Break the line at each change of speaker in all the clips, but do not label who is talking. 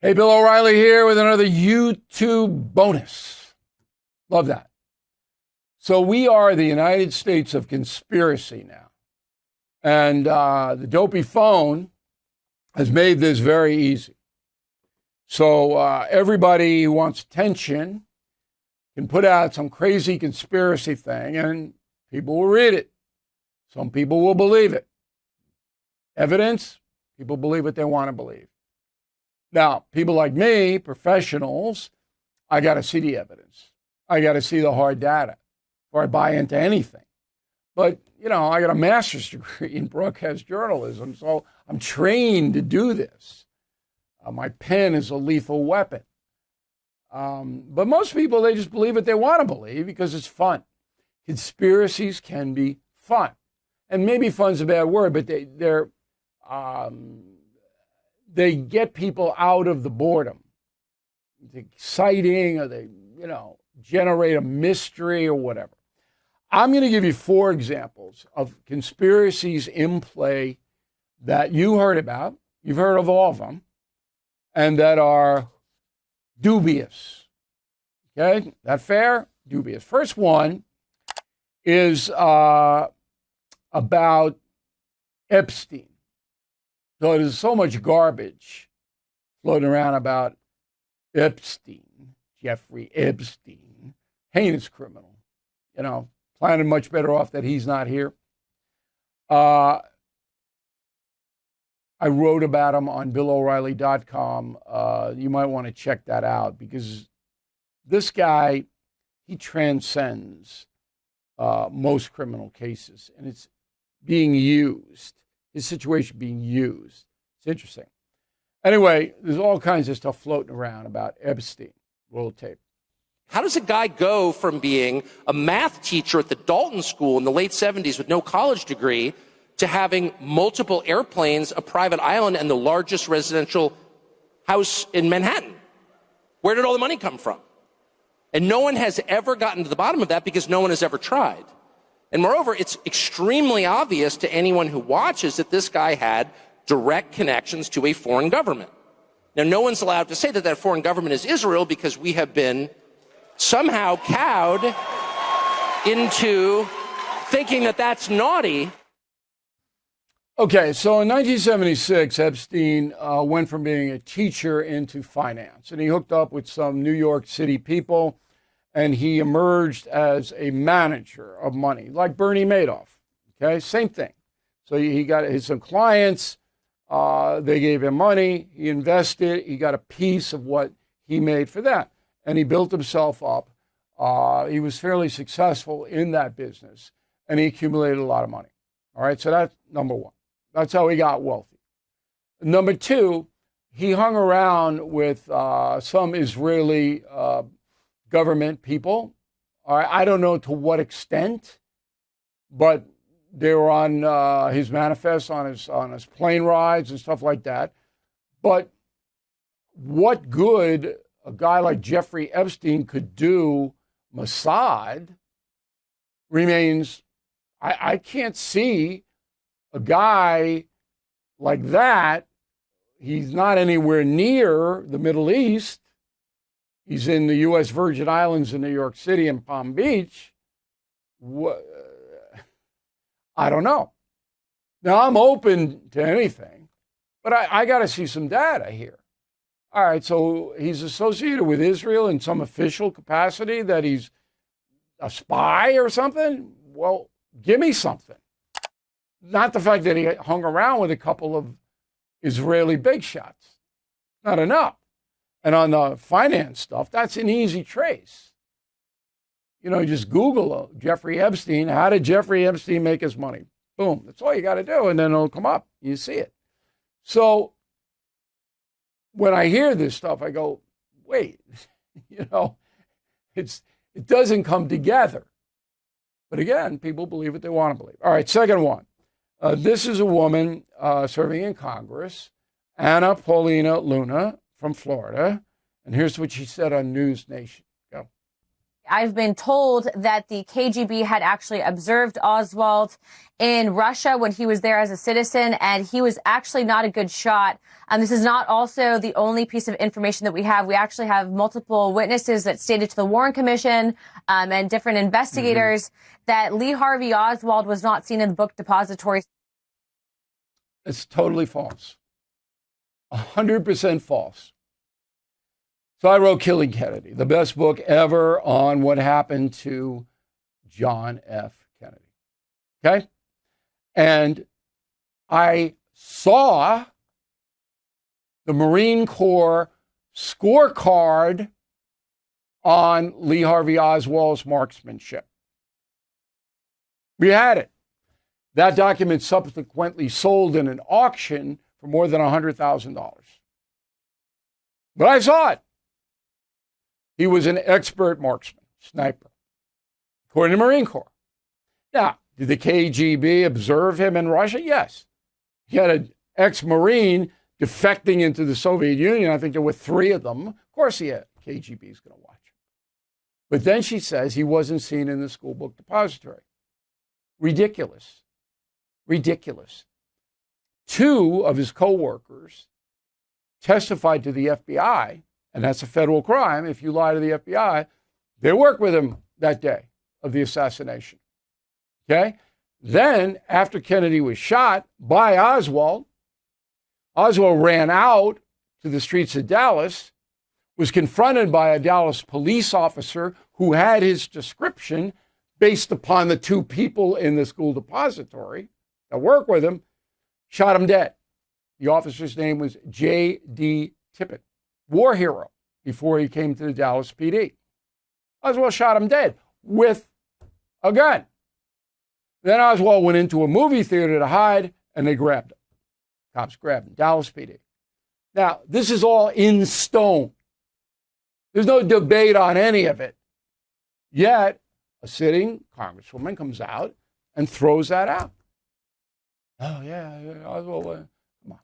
Hey, Bill O'Reilly here with another YouTube bonus. Love that. So we are the United States of conspiracy now. And the dopey phone has made this very easy. So everybody who wants attention can put out some crazy conspiracy thing and people will read it. Some people will believe it. Evidence, people believe what they want to believe. Now, people like me, professionals, I got to see the evidence. I got to see the hard data before I buy into anything. But, you know, I got a master's degree in broadcast journalism, so I'm trained to do this. My pen is a lethal weapon. But most people, they just believe what they want to believe because it's fun. Conspiracies can be fun. And maybe fun's a bad word, but they get people out of the boredom. It's exciting, or they, generate a mystery or whatever. I'm going to give you 4 examples of conspiracies in play that you heard about. You've heard of all of them, and that are dubious. Okay, that fair? Dubious. First one is about Epstein. So there's so much garbage floating around about Epstein, Jeffrey Epstein, heinous criminal, planning much better off that he's not here. I wrote about him on BillO'Reilly.com. You might want to check that out because this guy, he transcends most criminal cases, and it's being used. His situation being used. It's interesting. Anyway, there's all kinds of stuff floating around about Epstein. Roll tape.
How does a guy go from being a math teacher at the Dalton School in the late 70s with no college degree to having multiple airplanes, a private island, and the largest residential house in Manhattan? Where did all the money come from? And no one has ever gotten to the bottom of that because no one has ever tried. And moreover, it's extremely obvious to anyone who watches that this guy had direct connections to a foreign government. Now, no one's allowed to say that that foreign government is Israel because we have been somehow cowed into thinking that that's naughty.
Okay, so in 1976, Epstein went from being a teacher into finance, and he hooked up with some New York City people, and he emerged as a manager of money, like Bernie Madoff. Okay, same thing. So he got some clients, they gave him money, he invested, he got a piece of what he made for that, and he built himself up. He was fairly successful in that business, and he accumulated a lot of money. All right, so that's number one. That's how he got wealthy. Number two, he hung around with some Israeli government people. All right, I don't know to what extent, but they were on his manifest, on his plane rides and stuff like that. But what good a guy like Jeffrey Epstein could do Mossad remains. I can't see a guy like that. He's not anywhere near the Middle East. He's in the U.S. Virgin Islands in New York City and Palm Beach. I don't know. Now, I'm open to anything, but I got to see some data here. All right, so he's associated with Israel in some official capacity, that he's a spy or something? Well, give me something. Not the fact that he hung around with a couple of Israeli big shots. Not enough. And on the finance stuff, that's an easy trace. Just Google Jeffrey Epstein. How did Jeffrey Epstein make his money? Boom. That's all you got to do. And then it'll come up. You see it. So when I hear this stuff, I go, wait, it doesn't come together. But again, people believe what they want to believe. All right, second one. This is a woman serving in Congress, Anna Paulina Luna from Florida. And here's what she said on News Nation. Go.
I've been told that the KGB had actually observed Oswald in Russia when he was there as a citizen, and he was actually not a good shot. This is not also the only piece of information that we have. We actually have multiple witnesses that stated to the Warren Commission and different investigators that Lee Harvey Oswald was not seen in the book depository.
It's totally false. 100% false. So I wrote Killing Kennedy, the best book ever on what happened to John F. Kennedy. Okay? And I saw the Marine Corps scorecard on Lee Harvey Oswald's marksmanship. We had it. That document subsequently sold in an auction for more than $100,000. But I saw it. He was an expert marksman, sniper, according to the Marine Corps. Now, did the KGB observe him in Russia? Yes. He had an ex-Marine defecting into the Soviet Union. I think there were 3 of them. Of course, KGB is going to watch him. But then she says he wasn't seen in the school book depository. Ridiculous. Ridiculous. 2 of his co-workers testified to the FBI, and that's a federal crime. If you lie to the FBI, they worked with him that day of the assassination. Okay? Then, after Kennedy was shot by Oswald ran out to the streets of Dallas, was confronted by a Dallas police officer who had his description based upon the 2 people in the school depository that worked with him, shot him dead. The officer's name was J.D. Tippit, war hero, before he came to the Dallas PD. Oswald shot him dead with a gun. Then Oswald went into a movie theater to hide, and they grabbed him. Cops grabbed him, Dallas PD. Now, this is all in stone. There's no debate on any of it. Yet, a sitting congresswoman comes out and throws that out. Oh, yeah, Oswald, come on.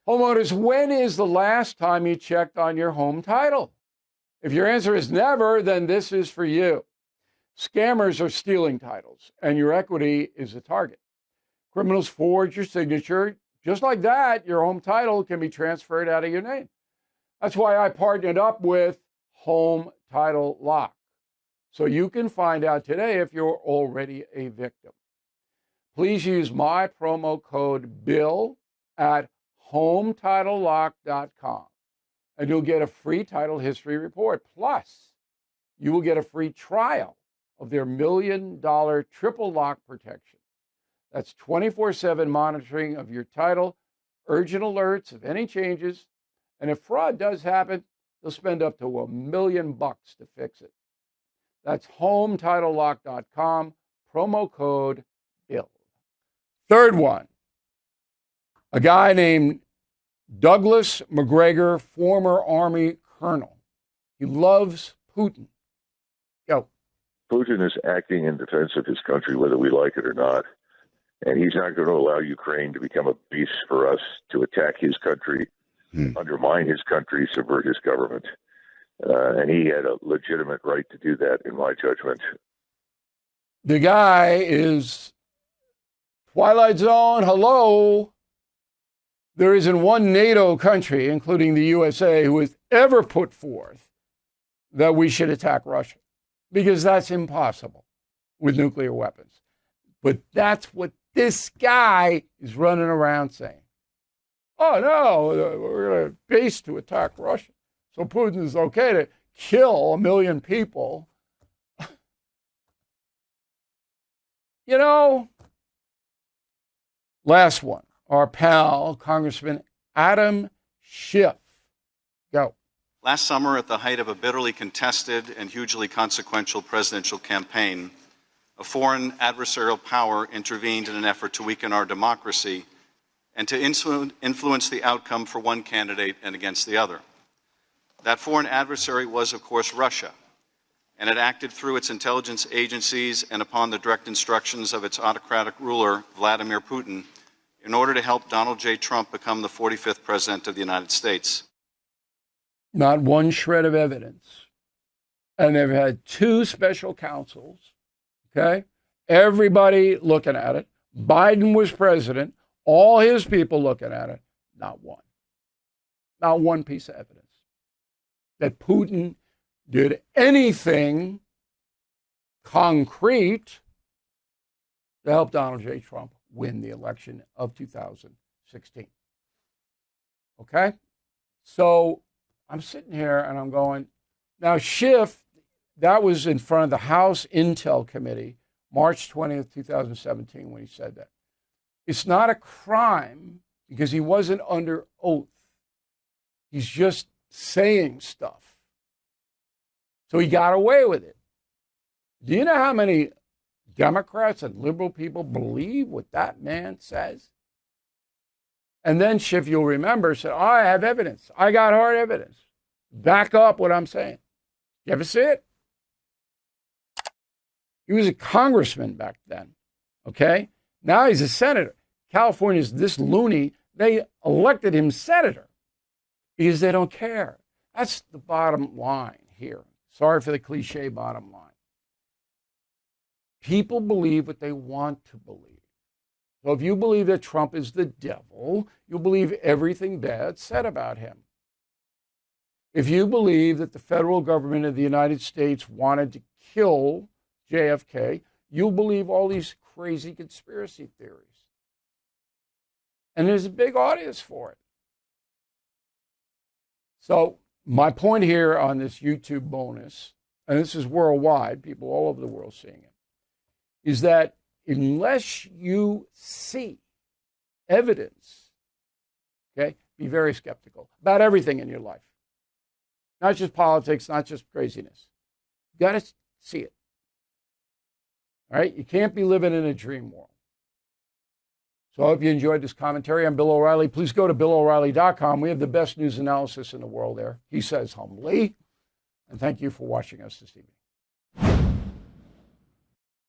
Homeowners, when is the last time you checked on your home title? If your answer is never, then this is for you. Scammers are stealing titles, and your equity is a target. Criminals forge your signature. Just like that, your home title can be transferred out of your name. That's why I partnered up with Home Title Lock, so you can find out today if you're already a victim. Please use my promo code BILL at HometitleLock.com, and you'll get a free title history report. Plus, you will get a free trial of their $1 million triple lock protection. That's 24/7 monitoring of your title, urgent alerts of any changes, and if fraud does happen, they'll spend up to $1 million to fix it. That's HometitleLock.com, promo code BILL. Third one, a guy named Douglas McGregor, former Army colonel. He loves Putin. Go.
Putin is acting in defense of his country, whether we like it or not. And he's not going to allow Ukraine to become a base for us to attack his country, undermine his country, subvert his government. And he had a legitimate right to do that, in my judgment.
The guy is Twilight Zone. Hello. There isn't one NATO country, including the USA, who has ever put forth that we should attack Russia, because that's impossible with nuclear weapons. But that's what this guy is running around saying. Oh, no, we're going to base to attack Russia. So Putin is okay to kill 1 million people. You know, last one, our pal, Congressman Adam Schiff. Go.
Last summer, at the height of a bitterly contested and hugely consequential presidential campaign, a foreign adversarial power intervened in an effort to weaken our democracy and to influence the outcome for one candidate and against the other. That foreign adversary was, of course, Russia, and it acted through its intelligence agencies and upon the direct instructions of its autocratic ruler, Vladimir Putin, in order to help Donald J. Trump become the 45th president of the United States.
Not one shred of evidence And they've had 2 special counsels, okay? Everybody looking at it. Biden was president, all his people looking at it. Not one. Not one piece of evidence that Putin did anything concrete to help Donald J. Trump win the election of 2016. Okay? So I'm sitting here and I'm going, now Schiff, that was in front of the House Intel Committee, March 20th, 2017, when he said that. It's not a crime because he wasn't under oath. He's just saying stuff. So he got away with it. Do you know how many Democrats and liberal people believe what that man says? And then Schiff, you'll remember, said, I have evidence. I got hard evidence. Back up what I'm saying. You ever see it? He was a congressman back then, okay? Now he's a senator. California's this loony, they elected him senator because they don't care. That's the bottom line here. Sorry for the cliche bottom line. People believe what they want to believe. So if you believe that Trump is the devil, you'll believe everything bad said about him. If you believe that the federal government of the United States wanted to kill JFK, you'll believe all these crazy conspiracy theories. And there's a big audience for it. So my point here on this YouTube bonus, and this is worldwide, people all over the world seeing it, is that unless you see evidence, okay, be very skeptical about everything in your life. Not just politics, not just craziness. You got to see it. All right? You can't be living in a dream world. So I hope you enjoyed this commentary. I'm Bill O'Reilly. Please go to BillO'Reilly.com. We have the best news analysis in the world there, he says humbly. And thank you for watching us this evening.